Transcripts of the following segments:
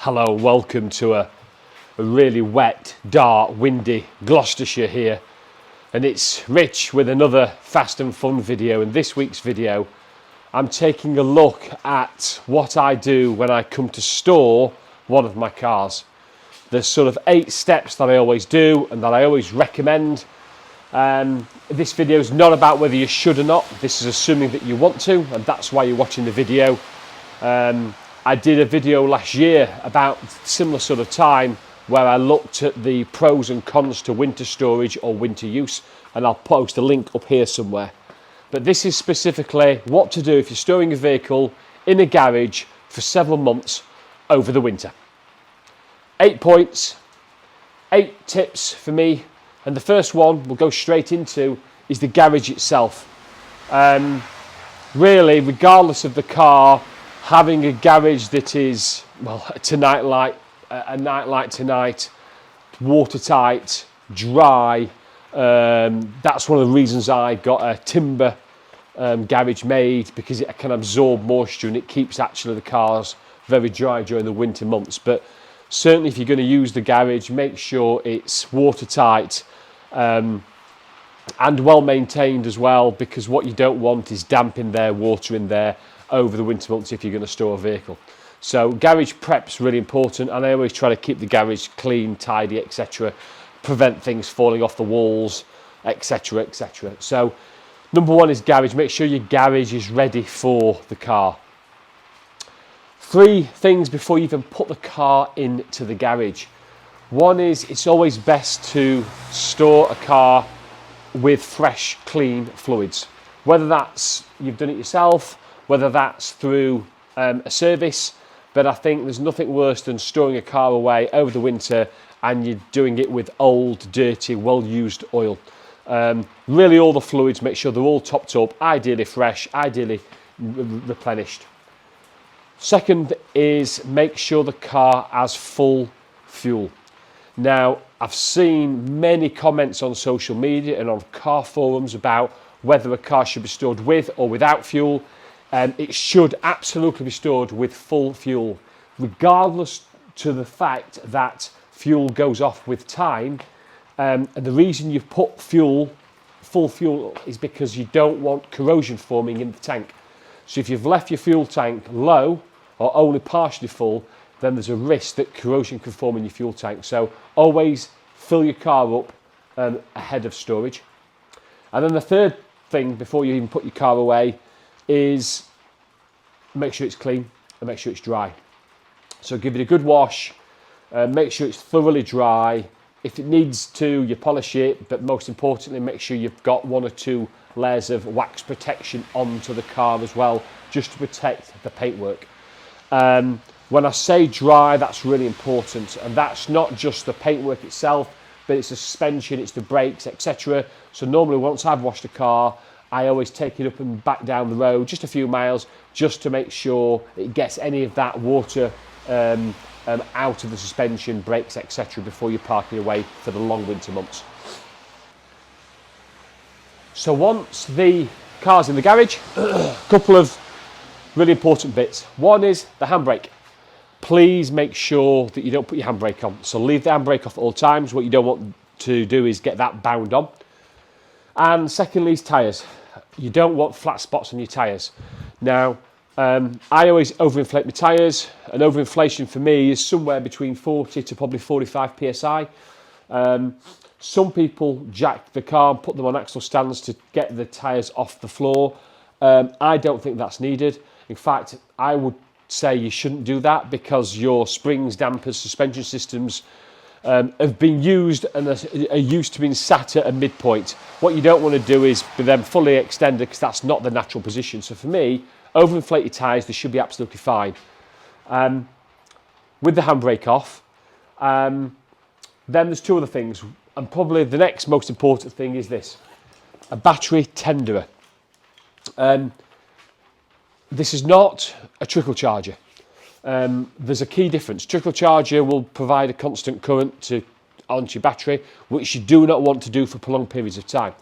Hello, welcome to a really wet, dark, windy Gloucestershire here, and it's Rich with another fast and fun video. In this week's video I'm taking a look at what I do when I come to store one of my cars. There's sort of 8 steps that I always do and that I always recommend. This video is not about whether you should or not. This is assuming that you want to, and that's why you're watching the video. I did a video last year about similar sort of time where I looked at the pros and cons to winter storage or winter use, and I'll post a link up here somewhere. But this is specifically what to do if you're storing a vehicle in a garage for several months over the winter. 8 points, 8 tips for me, and the first one we'll go straight into is the garage itself. Really, regardless of the car, having a garage that is, well, a night like tonight, watertight, dry. That's one of the reasons I got a timber garage made, because it can absorb moisture and it keeps actually the cars very dry during the winter months. But certainly if you're going to use the garage, make sure it's watertight and well maintained as well, because what you don't want is damp in there, water in there over the winter months if you're going to store a vehicle. So garage prep's really important, and I always try to keep the garage clean, tidy, etc. Prevent things falling off the walls, etc, etc. So number one is garage. Make sure your garage is ready for the car. 3 things before you even put the car into the garage. One is, it's always best to store a car with fresh, clean fluids. Whether that's you've done it yourself, whether that's through a service, but I think there's nothing worse than storing a car away over the winter and you're doing it with old, dirty, well-used oil. Really, all the fluids, make sure they're all topped up, ideally fresh, ideally replenished. Second is, make sure the car has full fuel. Now, I've seen many comments on social media and on car forums about whether a car should be stored with or without fuel. It should absolutely be stored with full fuel, regardless to the fact that fuel goes off with time. And the reason you've put full fuel is because you don't want corrosion forming in the tank. So if you've left your fuel tank low or only partially full, then there's a risk that corrosion can form in your fuel tank. So always fill your car up ahead of storage. And then the third thing before you even put your car away is make sure it's clean and make sure it's dry. So give it a good wash, make sure it's thoroughly dry. If it needs to, you polish it, but most importantly, make sure you've got 1 or 2 layers of wax protection onto the car as well, just to protect the paintwork. When I say dry, that's really important, and that's not just the paintwork itself, but it's the suspension, it's the brakes, etc. So normally once I've washed the car, I always take it up and back down the road just a few miles, just to make sure it gets any of that water out of the suspension, brakes, etc. before you're parking away for the long winter months. So once the car's in the garage, a couple of really important bits. One is the handbrake. Please make sure that you don't put your handbrake on. So leave the handbrake off at all times. What you don't want to do is get that bound on. And secondly is tyres. You don't want flat spots on your tyres. Now, I always overinflate my tyres, and overinflation for me is somewhere between 40 to probably 45 psi. Some people jack the car and put them on axle stands to get the tyres off the floor. I don't think that's needed. In fact, I would say you shouldn't do that, because your springs, dampers, suspension systems have been used and are used to being sat at a midpoint. What you don't want to do is be them fully extended, because that's not the natural position. So for me, overinflated tyres, they should be absolutely fine. With the handbrake off, then there's 2 other things, and probably the next most important thing is this: a battery tenderer. This is not a trickle charger. There's a key difference. Trickle charger will provide a constant current onto your battery, which you do not want to do for prolonged periods of time.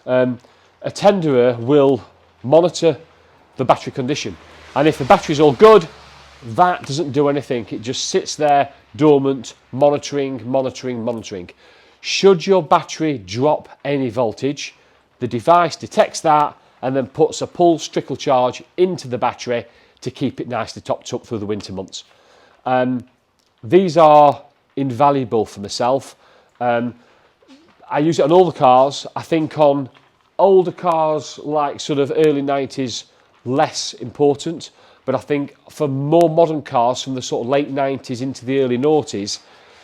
A tenderer will monitor the battery condition, and if the battery's all good, that doesn't do anything. It just sits there dormant, monitoring. Should your battery drop any voltage, the device detects that and then puts a pulse trickle charge into the battery to keep it nicely topped up through the winter months. These are invaluable for myself. I use it on all the cars. I think on older cars like sort of early 90s, less important. But I think for more modern cars from the sort of late 90s into the early noughties,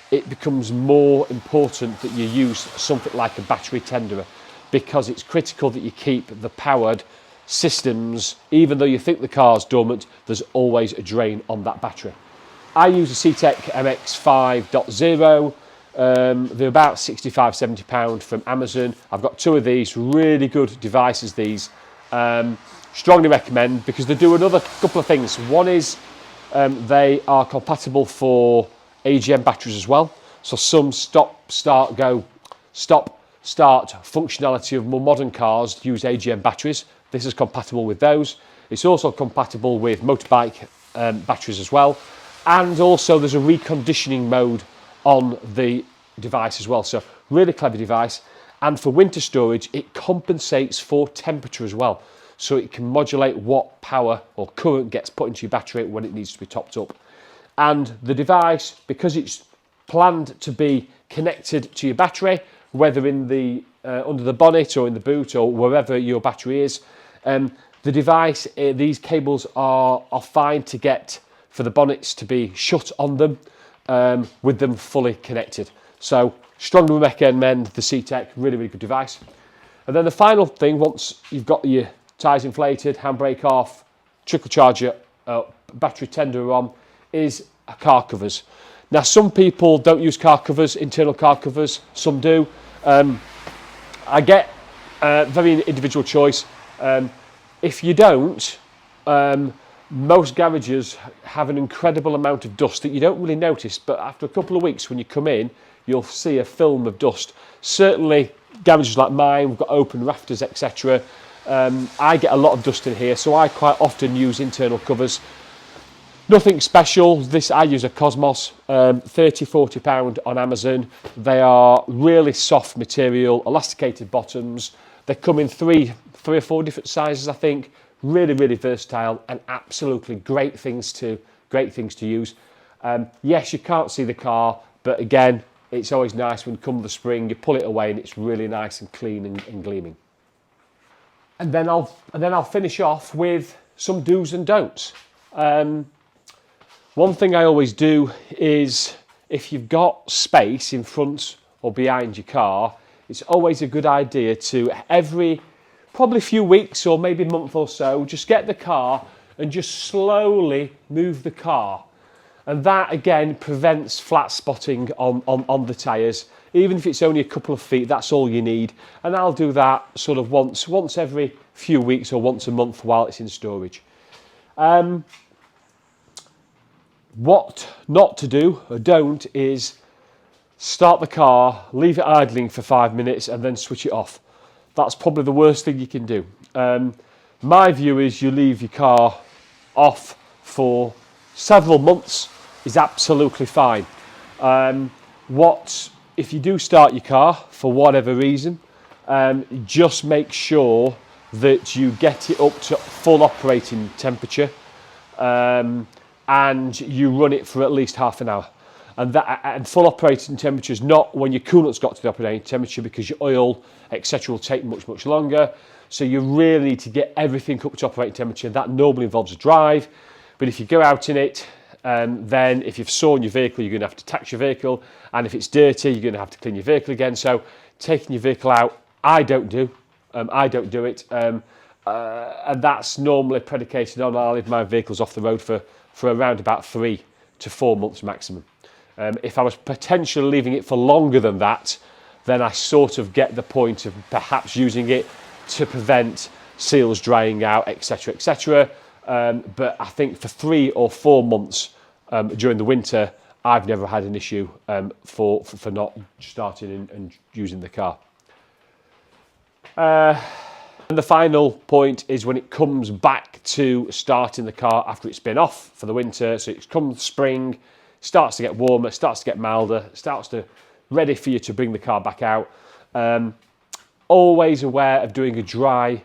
it becomes more important that you use something like a battery tenderer, because it's critical that you keep the powered systems. Even though you think the car's dormant, there's always a drain on that battery. I use a CTEC MX 5.0. They're about £65–70 from Amazon. I've got 2 of these, really good devices these. Strongly recommend, because they do another couple of things. One is they are compatible for AGM batteries as well. So some stop, start functionality of more modern cars use AGM batteries. This is compatible with those. It's also compatible with motorbike batteries as well. And also there's a reconditioning mode on the device as well. So really clever device. And for winter storage, it compensates for temperature as well. So it can modulate what power or current gets put into your battery when it needs to be topped up. And the device, because it's planned to be connected to your battery, whether in the under the bonnet or in the boot or wherever your battery is, the device, these cables are fine to get for the bonnets to be shut on them with them fully connected. So strongly recommend the CTEC, really good device. And then the final thing, once you've got your tyres inflated, handbrake off, trickle charger, battery tenderer on, is car covers. Now some people don't use car covers, internal car covers, some do. I get very individual choice. If you don't, most garages have an incredible amount of dust that you don't really notice, but after a couple of weeks when you come in, you'll see a film of dust. Certainly garages like mine, we've got open rafters, etc. I get a lot of dust in here, so I quite often use internal covers. Nothing special. This, I use a Cosmos, £30–40 on Amazon. They are really soft material, elasticated bottoms. They come in three or four different sizes, I think. Really versatile and absolutely great things to use. Yes, you can't see the car, but again, it's always nice when come the spring, you pull it away and it's really nice and clean and gleaming. And then I'll finish off with some do's and don'ts. One thing I always do is, if you've got space in front or behind your car, it's always a good idea to every probably few weeks or maybe a month or so, just get the car and just slowly move the car. And that again prevents flat spotting on the tyres. Even if it's only a couple of feet, that's all you need. And I'll do that sort of once every few weeks or once a month while it's in storage. What not to do or don't is start the car, leave it idling for 5 minutes and then switch it off. That's probably the worst thing you can do. My view is you leave your car off for several months is absolutely fine. If you do start your car for whatever reason, just make sure that you get it up to full operating temperature and you run it for at least half an hour. And full operating temperature is not when your coolant's got to the operating temperature, because your oil, etc. will take much longer. So you really need to get everything up to operating temperature. That normally involves a drive. But if you go out in it, then if you've sawn your vehicle, you're going to have to tax your vehicle. And if it's dirty, you're going to have to clean your vehicle again. So taking your vehicle out, I don't do it. And that's normally predicated on I'll leave my vehicles off the road for around about 3 to 4 months maximum. If I was potentially leaving it for longer than that, then I sort of get the point of perhaps using it to prevent seals drying out, etc. But I think for 3 or 4 months during the winter, I've never had an issue for not starting and using the car. And the final point is when it comes back to starting the car after it's been off for the winter. So it comes spring, starts to get warmer, starts to get milder, starts to ready for you to bring the car back out. Always aware of doing a dry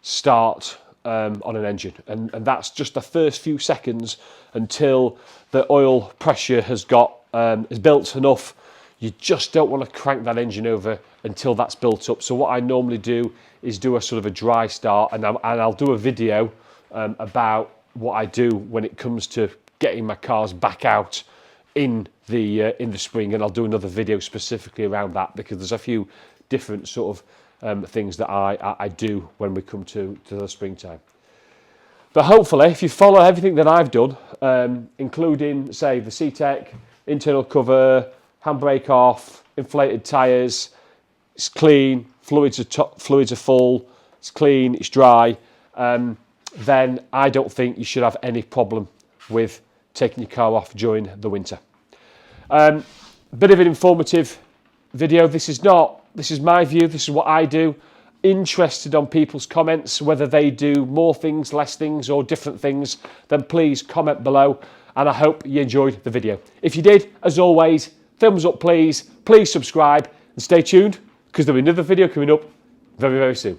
start on an engine, and that's just the first few seconds until the oil pressure has built enough. You just don't want to crank that engine over until that's built up. So what I normally do is do a sort of a dry start, and I'll do a video about what I do when it comes to getting my cars back out in the spring, and I'll do another video specifically around that, because there's a few different sort of things that I do when we come to the springtime. But hopefully, if you follow everything that I've done, including, say, the C-Tech, internal cover, handbrake off, inflated tyres, it's clean, fluids are full, it's clean, it's dry, then I don't think you should have any problem with taking your car off during the winter. Bit of an informative video. This is my view, this is what I do. Interested on people's comments, whether they do more things, less things, or different things, then please comment below, and I hope you enjoyed the video. If you did, as always, thumbs up please, please subscribe, and stay tuned, because there'll be another video coming up very, very soon.